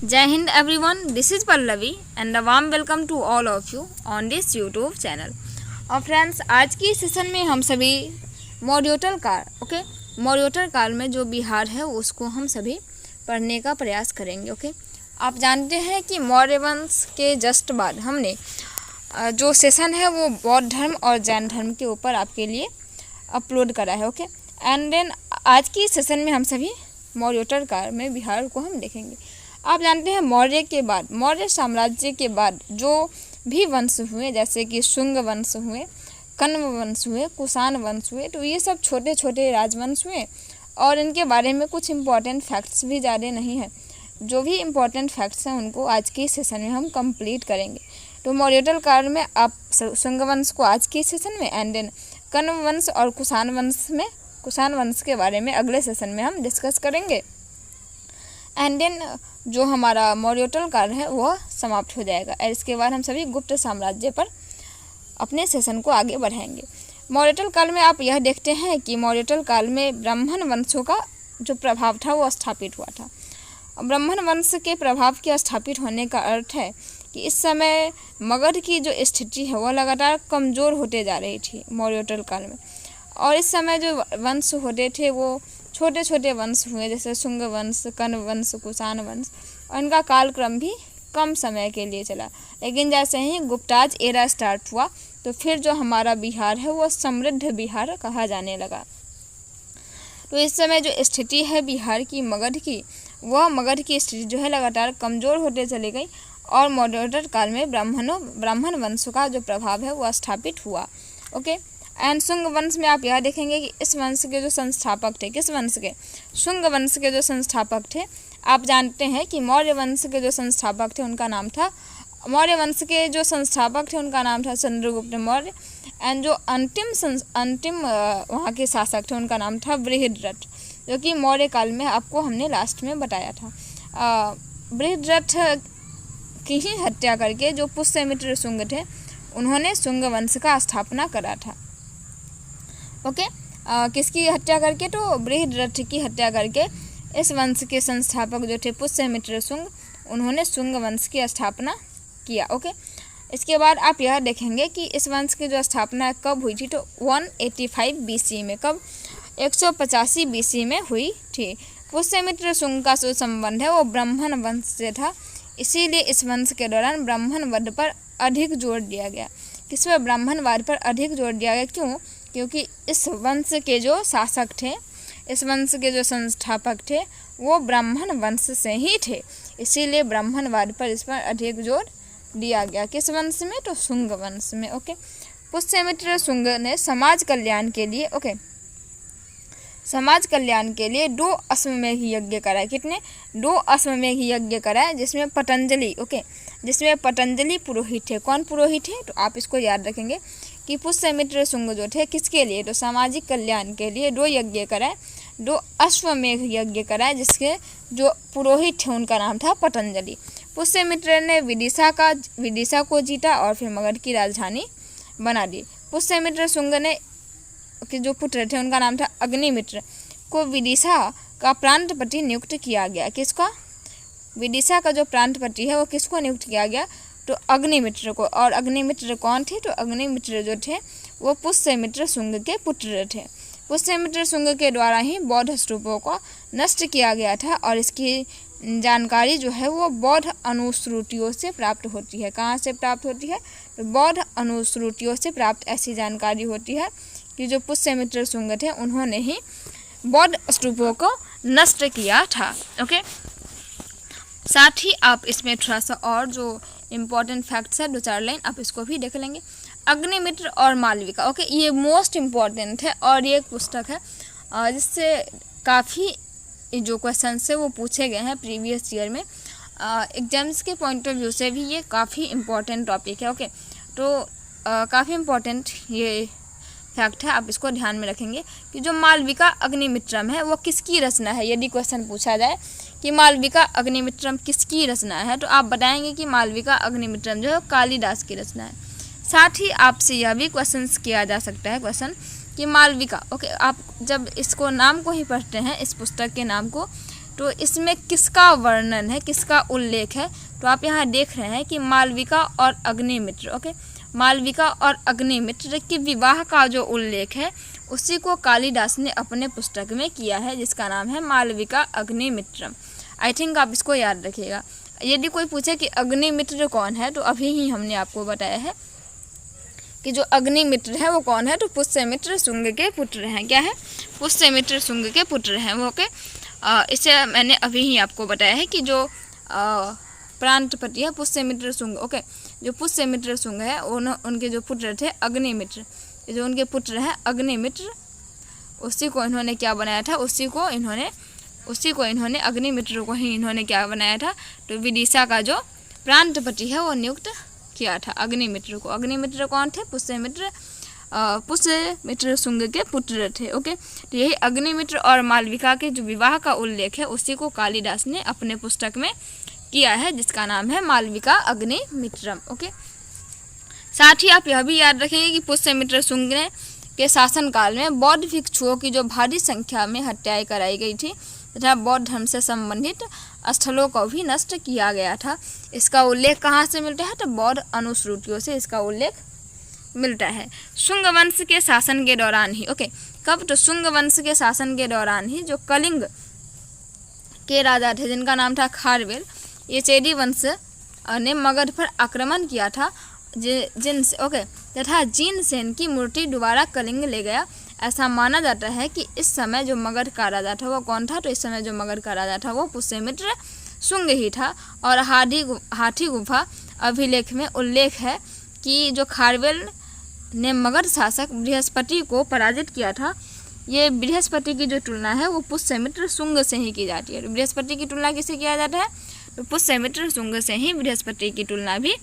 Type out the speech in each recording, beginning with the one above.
Jai Hind everyone, this is Pallavi and a warm welcome to all of you on this YouTube channel. और friends, आज की session में हम सभी मॉड्यूटल काल में जो बिहार है उसको हम सभी पढ़ने का प्रयास करेंगे। ओके, आप जानते हैं कि मौर्य वंश के जस्ट बाद हमने जो सेशन है वो बौद्ध धर्म और जैन धर्म के ऊपर आपके लिए अपलोड करा है। ओके, एंड देन आज की सेशन में हम सभी मौर्योत्तर काल में बिहार को हम देखेंगे। आप जानते हैं मौर्य साम्राज्य के बाद जो भी वंश हुए, जैसे कि शुंग वंश हुए, कण्व वंश हुए, कुषाण वंश हुए, तो ये सब छोटे छोटे राजवंश हुए और इनके बारे में कुछ इम्पॉर्टेंट फैक्ट्स भी ज़्यादा नहीं है। जो भी इम्पॉर्टेंट फैक्ट्स हैं उनको आज की सेशन में हम कंप्लीट करेंगे। तो मौर्योत्तर काल में आप शुंग वंश को आज की सेशन में, एंड देन कण्व वंश और कुषाण वंश के बारे में अगले सेशन में हम डिस्कस करेंगे। एंड देन जो हमारा मौर्योत्तर काल है वह समाप्त हो जाएगा और इसके बाद हम सभी गुप्त साम्राज्य पर अपने सेशन को आगे बढ़ाएंगे। मौर्योत्तर काल में आप यह देखते हैं कि मौर्योत्तर काल में ब्राह्मण वंशों का जो प्रभाव था वो स्थापित हुआ था। ब्राह्मण वंश के प्रभाव के स्थापित होने का अर्थ है कि इस समय मगध की जो स्थिति है वह लगातार कमज़ोर होते जा रही थी मौर्योत्तर काल में। और इस समय जो वंश होते थे वो छोटे छोटे वंश हुए, जैसे शुंग वंश, कण्व वंश, कुषाण वंश, और इनका कालक्रम भी कम समय के लिए चला। लेकिन जैसे ही गुप्ताज एरा स्टार्ट हुआ तो फिर जो हमारा बिहार है वो समृद्ध बिहार कहा जाने लगा। तो इस समय जो स्थिति है बिहार की, मगध की स्थिति जो है लगातार कमज़ोर होते चली गई और मौर्योत्तर काल में ब्राह्मण वंश का जो प्रभाव है वो स्थापित हुआ। ओके, एंड शुंग वंश में आप यह देखेंगे कि इस वंश के जो संस्थापक थे, किस वंश के? शुंग वंश के जो संस्थापक थे, आप जानते हैं कि मौर्य वंश के जो संस्थापक थे उनका नाम था चंद्रगुप्त मौर्य। एंड जो अंतिम वहाँ के शासक थे उनका नाम था बृहद्रथ, जो कि मौर्य काल में आपको हमने लास्ट में बताया था। बृहद्रथ की ही हत्या करके जो पुष्यमित्र शुंग थे उन्होंने शुंग वंश का स्थापना करा था। ओके, किसकी हत्या करके? तो बृहद्रथ की हत्या करके इस वंश के संस्थापक जो थे पुष्यमित्र शुंग, उन्होंने शुंग वंश की स्थापना किया। ओके, इसके बाद आप यह देखेंगे कि इस वंश की जो स्थापना कब हुई थी? तो 185 BC में। कब? 185 BC में हुई थी। पुष्यमित्र शुंग का जो संबंध है वो ब्राह्मण वंश से था, इसीलिए इस वंश के दौरान ब्राह्मणवाद पर अधिक जोर दिया गया। किस पर? ब्राह्मणवाद पर अधिक जोर दिया गया। क्यों? क्योंकि इस वंश के जो शासक थे, इस वंश के जो संस्थापक थे वो ब्राह्मण वंश से ही थे, इसीलिए ब्राह्मणवाद पर इस पर अधिक जोर दिया गया। किस वंश में? तो शुंग वंश में। ओके, पुष्यमित्र शुंग ने समाज कल्याण के लिए 2 अश्वमेध यज्ञ कराए। कितने? 2 अश्वमेध यज्ञ कराए, जिसमें पतंजलि पुरोहित थे। कौन पुरोहित थे? तो आप इसको याद रखेंगे कि पुष्यमित्र शुंग जो थे किसके लिए? तो सामाजिक कल्याण के लिए 2 यज्ञ कराए, 2 अश्वमेध यज्ञ कराए, जिसके जो पुरोहित थे उनका नाम था पतंजलि। पुष्यमित्र ने विदिशा को जीता और फिर मगध की राजधानी बना दी। पुष्यमित्र शुंग ने के जो पुत्र थे उनका नाम था अग्निमित्र को विदिशा का प्रांतपति नियुक्त किया गया। किसका? विदिशा का जो प्रांतपति है वो किसको नियुक्त किया गया? तो अग्निमित्र को। और अग्निमित्र कौन थे? तो अग्निमित्र जो थे वो पुष्यमित्र शुंग के पुत्र थे। पुष्यमित्र शुंग के द्वारा ही बौद्ध स्तूपों को नष्ट किया गया था और इसकी जानकारी जो है वो बौद्ध अनुश्रुतियों से प्राप्त होती है। कहाँ से प्राप्त होती है? तो बौद्ध अनुश्रुतियों से प्राप्त ऐसी जानकारी होती है कि जो पुष्यमित्र शुंग थे उन्होंने ही बौद्ध स्तूपों को नष्ट किया था। ओके, साथ ही आप इसमें थोड़ा सा और जो इम्पोर्टेंट फैक्ट्स है 2-4 लाइन आप इसको भी देख लेंगे। अग्निमित्र और मालविका। ओके, ये मोस्ट इम्पॉर्टेंट है और ये एक पुस्तक है जिससे काफ़ी जो क्वेश्चन है वो पूछे गए हैं प्रीवियस ईयर में। एग्जाम्स के पॉइंट ऑफ व्यू से भी ये काफ़ी इम्पॉर्टेंट टॉपिक है। ओके, तो काफ़ी इम्पॉर्टेंट ये फैक्ट है, आप इसको ध्यान में रखेंगे कि जो मालविका अग्निमित्रम है वो किसकी रचना है। यदि क्वेश्चन पूछा जाए कि मालविका अग्निमित्रम किसकी रचना है तो आप बताएंगे कि मालविका अग्निमित्रम जो है कालिदास की रचना है। साथ ही आपसे यह भी क्वेश्चन किया जा सकता है कि मालविका। ओके, आप जब इसको नाम को ही पढ़ते हैं, इस पुस्तक के नाम को, तो इसमें किसका वर्णन है, किसका उल्लेख है, तो आप यहाँ देख रहे हैं कि मालविका और अग्निमित्र। ओके, मालविका और अग्निमित्र के विवाह का जो उल्लेख है उसी को कालिदास ने अपने पुस्तक में किया है, जिसका नाम है मालविका अग्निमित्रम। आई थिंक आप इसको याद रखिएगा। यदि कोई पूछे कि अग्निमित्र कौन है, तो अभी ही हमने आपको बताया है कि जो अग्निमित्र है वो कौन है, तो पुष्यमित्र शुंग के पुत्र हैं। क्या है? पुष्यमित्र शुंग के पुत्र हैं वो। ओके, इसे मैंने अभी ही आपको बताया है कि जो प्रांतपति है पुष्यमित्र शुंग। ओके, जो पुष्यमित्र शुंग है उनके जो पुत्र थे अग्निमित्र, जो उनके पुत्र हैं अग्निमित्र, उसी को इन्होंने क्या बनाया था, उसी को इन्होंने अग्निमित्र को ही इन्होंने क्या बनाया था, तो विदिशा का जो प्रांतपति है वो नियुक्त किया था अग्निमित्र को। अग्निमित्र कौन थे? पुष्यमित्र शुंग के पुत्र थे। ओके, तो यही अग्निमित्र और मालविका के जो विवाह का उल्लेख है उसी को कालिदास ने अपने पुस्तक में किया है, जिसका नाम है मालविका अग्निमित्रम। ओके, साथ ही आप यह भी याद रखेंगे कि पुष्यमित्र शुंग के शासनकाल में बौद्ध भिक्षुओं की जो भारी संख्या में हत्याएं कराई गई थी तथा बौद्ध धर्म से संबंधित स्थलों को भी नष्ट किया गया था। इसका उल्लेख कहाँ से मिलता है? तो बौद्ध अनुश्रुतियों से इसका उल्लेख मिलता है। शुंग वंश के शासन के दौरान ही, ओके, कब? तो शुंग वंश के शासन के दौरान ही जो कलिंग के राजा थे जिनका नाम था खारवेल, ये चेदी वंश ने मगध पर आक्रमण किया था, तथा जिनसेन की मूर्ति दोबारा कलिंग ले गया। ऐसा माना जाता है कि इस समय जो मगध का राजा था वो कौन था? तो इस समय जो मगध का राजा था वो पुष्यमित्र शुंग ही था। और हाथी गुफा अभिलेख में उल्लेख है कि जो खारवेल ने मगध शासक बृहस्पति को पराजित किया था, ये बृहस्पति की जो तुलना है वो पुष्यमित्र शुंग से ही की जाती है। बृहस्पति की तुलना किससे किया जाता है? तो पुष्यमित्र शुंग से ही बृहस्पति की तुलना भी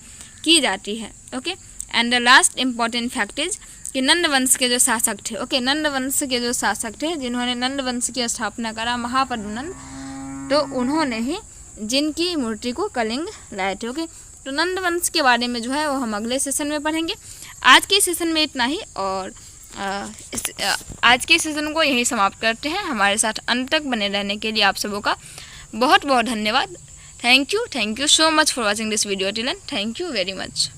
की जाती है। Okay, and the last important fact is कि नंद वंश के जो शासक थे, ओके, नंद वंश के जो शासक थे जिन्होंने नंद वंश की स्थापना करा, महापद्मनंद, तो उन्होंने ही जिनकी मूर्ति को कलिंग लाए थे। ओके, तो नंद वंश के बारे में जो है वो हम अगले सेशन में पढ़ेंगे। आज के सेशन में इतना ही, और आज के सेशन को यही समाप्त करते हैं। हमारे साथ अंत तक बने रहने के लिए आप सबों का बहुत बहुत धन्यवाद। Thank you so much for watching this video till and thank you very much.